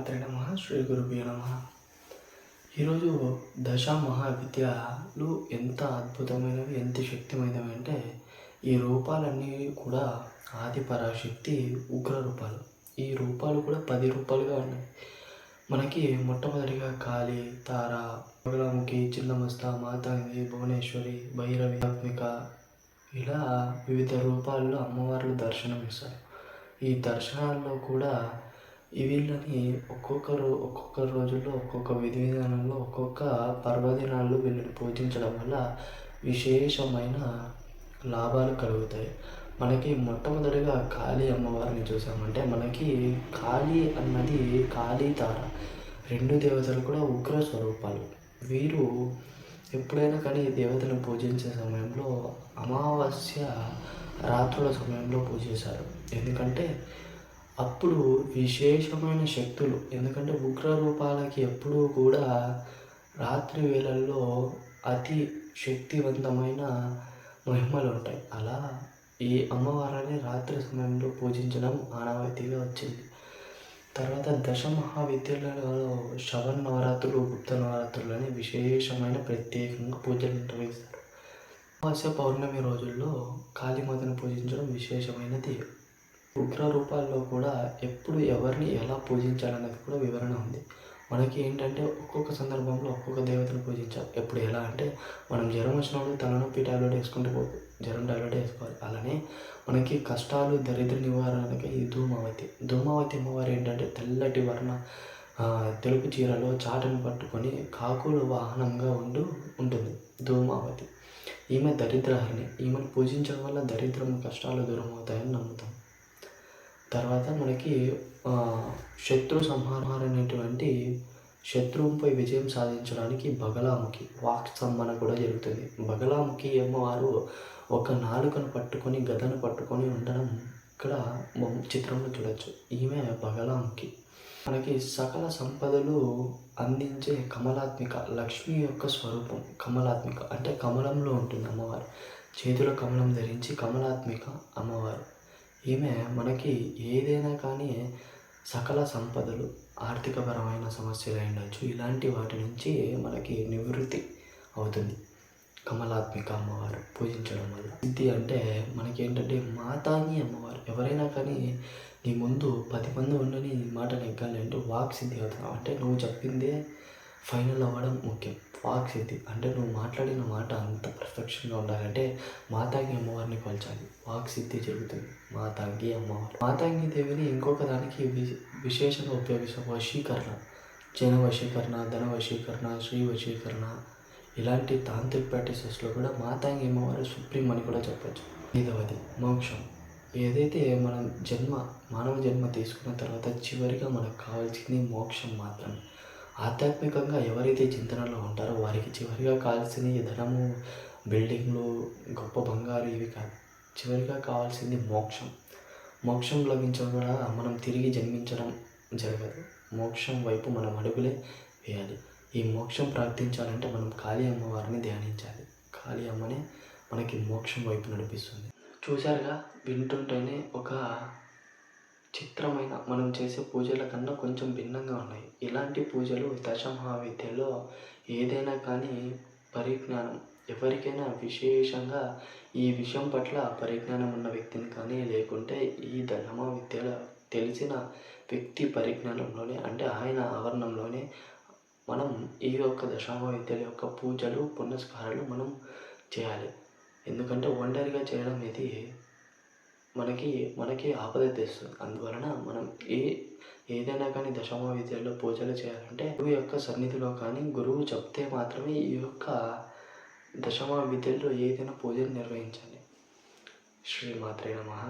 శ్రీమాత్రే నమః. శ్రీ గురుభ్యో నమః. ఈరోజు దశ మహావిద్యలు ఎంత అద్భుతమైనవి, ఎంత శక్తిమైనవి అంటే ఈ రూపాలన్నీ కూడా ఆది పరాశక్తి ఉగ్ర రూపాలు. ఈ రూపాలు కూడా 10 రూపాలుగా ఉన్నాయి. మనకి మొట్టమొదటిగా కాళి, తార, బగలాముఖి, చిన్నమస్త, మాతంగి, భువనేశ్వరి, భైరవి, ఆత్మిక ఇలా వివిధ రూపాల్లో అమ్మవార్లు దర్శనమిస్తారు. ఈ దర్శనాల్లో కూడా వీళ్ళని ఒక్కొక్క రోజుల్లో ఒక్కొక్క విధి విధానంలో ఒక్కొక్క పర్వదినాల్లో వీళ్ళని పూజించడం వల్ల విశేషమైన లాభాలు కలుగుతాయి. మనకి మొట్టమొదటిగా కాళీ అమ్మవారిని చూసామంటే మనకి కాళీ అన్నది కాళీ తార 2 దేవతలు కూడా ఉగ్ర స్వరూపాలు. వీరు ఎప్పుడైనా కానీ దేవతను పూజించే సమయంలో అమావాస్య రాత్రుల సమయంలో పూజిస్తారు. ఎందుకంటే అప్పుడు విశేషమైన శక్తులు, ఎందుకంటే ఉగ్ర రూపాలకి ఎప్పుడూ కూడా రాత్రి వేళల్లో అతి శక్తివంతమైన మహిమలు ఉంటాయి. అలా ఈ అమ్మవారిని రాత్రి సమయంలో పూజించడం ఆనవాయితీగా వచ్చింది. తర్వాత దశ మహావిద్యలలో శరన్నవరాత్రులు, గుప్త నవరాత్రులు అని విశేషమైన ప్రత్యేకంగా పూజలు నిర్వహిస్తారు. అమావాస్య పౌర్ణమి రోజుల్లో కాళీమాతను పూజించడం విశేషమైనది. ఉగ్ర రూపాల్లో కూడా ఎప్పుడు ఎవరిని ఎలా పూజించాలనేది కూడా వివరణ ఉంది. మనకి ఏంటంటే ఒక్కొక్క సందర్భంలో ఒక్కొక్క దేవతను పూజించాలి. ఎప్పుడు ఎలా అంటే మనం జ్వరం వచ్చినప్పుడు తలనొప్పి టాబ్లెట్ వేసుకుంటూ పోదు, జ్వరం టాబ్లెట్ వేసుకోవాలి. అలానే మనకి కష్టాలు, దరిద్ర నివారణకి ఈ ధూమావతి అమ్మవారు ఏంటంటే తెల్లటి తెలుపు చీరలో చాటను పట్టుకొని కాకుల వాహనంగా ఉంటుంది ధూమావతి. ఈమె దరిద్రహరిణి. ఈమెను పూజించడం వల్ల దరిద్రం, కష్టాలు దూరం అవుతాయని నమ్ముతాం. తర్వాత మనకి శత్రు సంహారం అనేటువంటి శత్రువుపై విజయం సాధించడానికి బగలాముఖి వాక్సమ్మన కూడా జరుగుతుంది. బగలాముఖి అమ్మవారు ఒక నాలుకను పట్టుకొని గదను పట్టుకొని ఉండడం ఇక్కడ చిత్రంలో చూడొచ్చు. ఈమె బగలాముఖి. మనకి సకల సంపదలు అందించే కమలాత్మిక, లక్ష్మి యొక్క స్వరూపం కమలాత్మిక. అంటే కమలంలో ఉంటుంది అమ్మవారు. చేతిలో కమలం ధరించి కమలాత్మిక అమ్మవారు. ఈమె మనకి ఏదైనా కానీ సకల సంపదలు, ఆర్థికపరమైన సమస్యలు ఉండొచ్చు, ఇలాంటి వాటి నుంచి మనకి నివృత్తి అవుతుంది కమలాత్మిక అమ్మవారు పూజించడం వల్ల. సిద్ధి అంటే మనకి ఏంటంటే మాతాంగి అమ్మవారు. ఎవరైనా కానీ నీ ముందు 10 మంది ఉండని మాట నెగ్గాలి అంటే వాక్ సిద్ధి అవుతాం. అంటే నువ్వు చెప్పిందే ఫైనల్ అవ్వడం ముఖ్యం. వాక్ సిద్ధి అంటే నువ్వు మాట్లాడిన మాట అంత పర్ఫెక్షన్గా ఉండాలంటే మాతాంగి అమ్మవారిని కొల్చాలి. వాక్ సిద్ధి జరుగుతుంది మాతాంగి అమ్మవారు. మాతాంగి దేవిని ఇంకొక దానికి విశేషంగా ఉపయోగిస్తాం. వశీకరణ, జన వశీకరణ, ధన వశీకరణ, శ్రీ వశీకరణ ఇలాంటి తాంత్రిక్ ప్రాక్టీసెస్లో కూడా మాతాంగి అమ్మవారు సుప్రీం అని కూడా చెప్పచ్చు. 5వది మోక్షం. ఏదైతే మనం మానవ జన్మ తీసుకున్న తర్వాత చివరిగా మనకు కావాల్సింది మోక్షం మాత్రమే. ఆధ్యాత్మికంగా ఎవరైతే చింతనలో ఉంటారో వారికి చివరిగా కావాల్సింది ధనము, బిల్డింగ్లు, గొప్ప బంగారు ఇవి కాదు. చివరిగా కావాల్సింది మోక్షం. మోక్షం లభించడం కూడా మనం తిరిగి జన్మించడం జరగదు. మోక్షం వైపు మనం అడుగులే వేయాలి. ఈ మోక్షం ప్రార్థించాలంటే మనం కాళీ అమ్మవారిని ధ్యానించాలి. కాళీ అమ్మనే మనకి మోక్షం వైపు నడిపిస్తుంది. చూశారుగా, వింటుంటేనే ఒక చిత్రమైన మనం చేసే పూజల కన్నా కొంచెం భిన్నంగా ఉన్నాయి. ఇలాంటి పూజలు దశ మహావిద్యలో ఏదైనా కానీ పరిజ్ఞానం ఎవరికైనా విశేషంగా ఈ విషయం పట్ల పరిజ్ఞానం ఉన్న వ్యక్తిని కానీ లేకుంటే ఈ దశ మహావిద్యలో తెలిసిన వ్యక్తి పరిజ్ఞానంలోనే అంటే ఆయన ఆవరణంలోనే మనం ఈ యొక్క దశ మహావిద్యల యొక్క పూజలు, పునస్కారాలు మనం చేయాలి. ఎందుకంటే ఒంటరిగా చేయడం ఇది మనకి ఆపద తెస్తుంది. అందువలన మనం ఏదైనా కానీ దశ మహావిద్యల్లో పూజలు చేయాలంటే గురువు యొక్క సన్నిధిలో కానీ గురువు చెప్తే మాత్రమే ఈ యొక్క దశ మహావిద్యల్లో ఏదైనా పూజలు నిర్వహించాలి. శ్రీమాత్రే నమః.